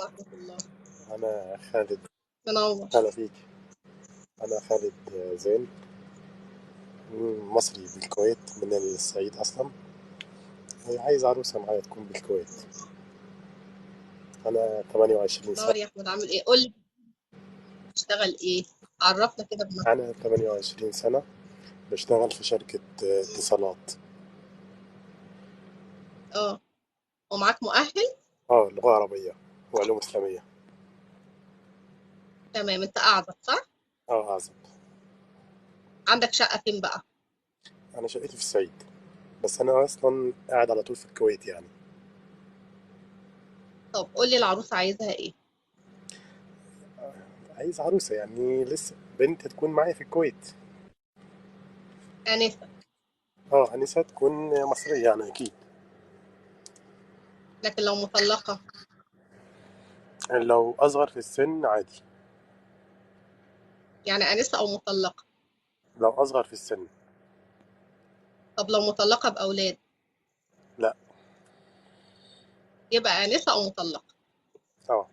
ورحمة الله. أنا خالد. منور. هلا فيك. أنا خالد زين، مصري بالكويت، من الصعيد أصلا. عايز عروسة معايا تكون بالكويت. أنا 28 سنة. منور يا أحمد، عامل إيه؟ قول لي بتشتغل إيه؟ عرفنا كده بنفسك. أنا 28 سنة، بشتغل في شركة اتصالات. أه، ومعاك مؤهل؟ لغة عربية وعلوم إسلامية. تمام، أنت قاعدة صح؟ أعزب. عندك شقة فين بقى؟ أنا شقتي في الصعيد، بس أنا أصلا قاعد على طول في الكويت يعني. طب قول لي العروسة عايزها إيه؟ عايز عروسة يعني لسه بنت تكون معايا في الكويت. آنسة. أنسة تكون مصرية يعني أكيد. لكن لو مطلقة؟ لو أصغر في السن عادي. يعني آنسة أو مطلقة؟ لو أصغر في السن. طب لو مطلقة بأولاد؟ لا. يبقى آنسة أو مطلقة. اه